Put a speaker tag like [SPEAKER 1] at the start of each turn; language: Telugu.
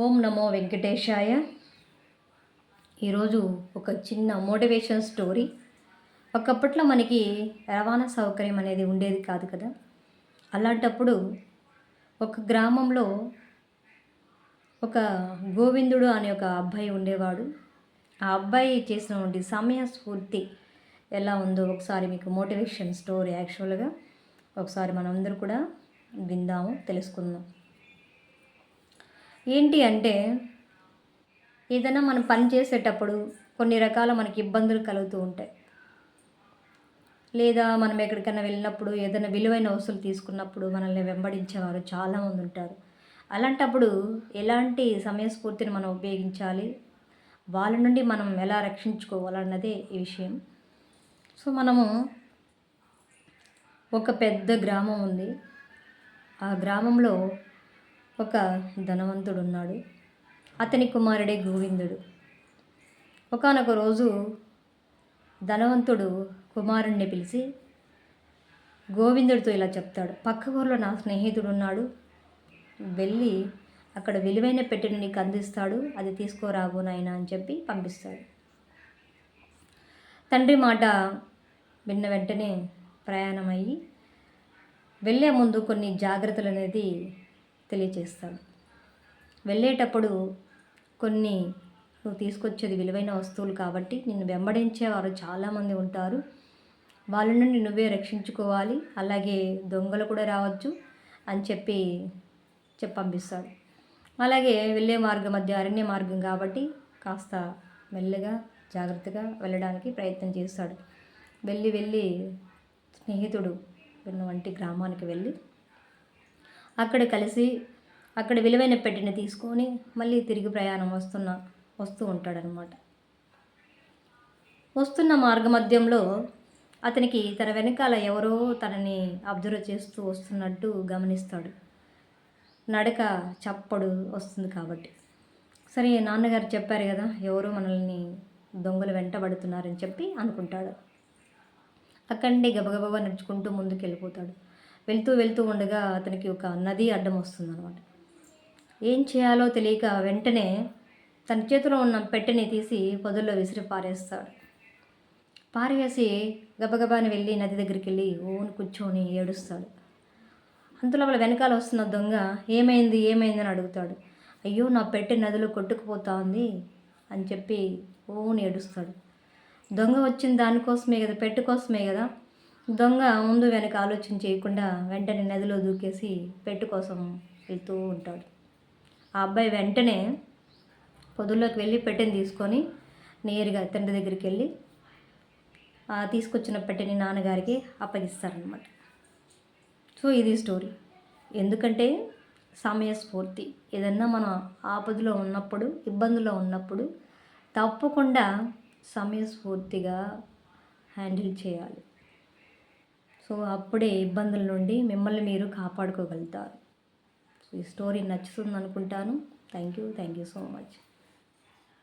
[SPEAKER 1] ఓం నమో వెంకటేశాయ. ఈరోజు ఒక చిన్న మోటివేషన్ స్టోరీ. ఒకప్పట్లో మనకి రవాణా సౌకర్యం అనేది ఉండేది కాదు కదా. అలాంటప్పుడు ఒక గ్రామంలో ఒక గోవిందుడు అనే ఒక అబ్బాయి ఉండేవాడు. ఆ అబ్బాయి చేసినటువంటి సమయస్ఫూర్తి ఎలా ఉందో ఒకసారి మీకు మోటివేషన్ స్టోరీ యాక్చువల్గా ఒకసారి మనందరూ కూడా విందాము, తెలుసుకుందాం. ఏంటి అంటే, ఏదైనా మనం పని చేసేటప్పుడు కొన్ని రకాల మనకి ఇబ్బందులు కలుగుతూ ఉంటాయి. లేదా మనం ఎక్కడికైనా వెళ్ళినప్పుడు ఏదైనా విలువైన వస్తువులు తీసుకున్నప్పుడు మనల్ని వెంబడించేవారు చాలామంది ఉంటారు. అలాంటప్పుడు ఎలాంటి సమయస్ఫూర్తిని మనం ఉపయోగించాలి, వాళ్ళ నుండి మనం ఎలా రక్షించుకోవాలన్నదే ఈ విషయం. సో మనము ఒక పెద్ద గ్రామం ఉంది. ఆ గ్రామంలో ఒక ధనవంతుడు ఉన్నాడు. అతని కుమారుడే గోవిందుడు. ఒకానొక రోజు ధనవంతుడు కుమారుణ్ణి పిలిచి గోవిందుడితో ఇలా చెప్తాడు, పక్క ఊరిలో నా స్నేహితుడు ఉన్నాడు, వెళ్ళి అక్కడ విలువైన పెట్టెని నీకు అందిస్తాడు, అది తీసుకోరాబో నాయన అని చెప్పి పంపిస్తాడు. తండ్రి మాట విన్న వెంటనే ప్రయాణమయ్యి వెళ్ళే ముందు కొన్ని జాగ్రత్తలు అనేది తెలియచేస్తాడు. వెళ్ళేటప్పుడు కొన్ని నువ్వు తీసుకొచ్చేది విలువైన వస్తువులు కాబట్టి నిన్ను వెంబడించేవారు చాలామంది ఉంటారు, వాళ్ళ నుండి నువ్వే రక్షించుకోవాలి, అలాగే దొంగలు కూడా రావచ్చు అని చెప్పి పంపిస్తాడు. అలాగే వెళ్ళే మార్గం మధ్య అరణ్య మార్గం కాబట్టి కాస్త మెల్లగా జాగ్రత్తగా వెళ్ళడానికి ప్రయత్నం చేస్తాడు. వెళ్ళి స్నేహితుడు ఉన్నవంటి గ్రామానికి వెళ్ళి అక్కడ కలిసి అక్కడ విలువైన పెట్టెని తీసుకొని మళ్ళీ తిరిగి ప్రయాణం వస్తూ ఉంటాడనమాట. వస్తున్న మార్గమధ్యంలో అతనికి తన వెనకాల ఎవరో తనని అబ్జర్వ్ చేస్తూ వస్తున్నట్టు గమనిస్తాడు. నడక చప్పుడు వస్తుంది కాబట్టి, సరే నాన్నగారు చెప్పారు కదా, ఎవరో మనల్ని దొంగలు వెంటబడుతున్నారని చెప్పి అనుకుంటాడు. అక్కడి గబగబా నడుచుకుంటూ ముందుకు వెళ్ళిపోతాడు. వెళ్తూ ఉండగా అతనికి ఒక నది అడ్డం వస్తుందన్నమాట. ఏం చేయాలో తెలియక వెంటనే తన చేతిలో ఉన్న పెట్టెని తీసి పొదల్లో విసిరి పారేసి గబగబాని వెళ్ళి నది దగ్గరికి వెళ్ళి ఓని కూర్చొని ఏడుస్తాడు. అంతలో వాళ్ళ వెనకాల వస్తున్న దొంగ ఏమైంది అని అడుగుతాడు. అయ్యో నా పెట్టె నదిలో కొట్టుకుపోతా ఉంది అని చెప్పి ఓని ఏడుస్తాడు. దొంగ వచ్చిన దానికోసమే కదా, పెట్టు కోసమే కదా. దొంగ ముందు వెనక ఆలోచన చేయకుండా వెంటనే నదిలో దూకేసి పెట్టు కోసం వెళ్తూ ఉంటాడు. ఆ అబ్బాయి వెంటనే పొదుల్లోకి వెళ్ళి పెట్టెని తీసుకొని నేరుగా తండ్రి దగ్గరికి వెళ్ళి తీసుకొచ్చిన పెట్టెని నాన్నగారికి అప్పగిస్తారనమాట. సో ఇది స్టోరీ. ఎందుకంటే సమయస్ఫూర్తి, ఏదన్నా మనం ఆపదలో ఉన్నప్పుడు, ఇబ్బందులో ఉన్నప్పుడు తప్పకుండా సమయస్ఫూర్తిగా హ్యాండిల్ చేయాలి. సో అప్పుడే ఇబ్బందుల నుండి మిమ్మల్ని మీరు కాపాడుకోగలుగుతారు. ఈ స్టోరీ నచ్చుతుంది అనుకుంటాను. Thank you so much.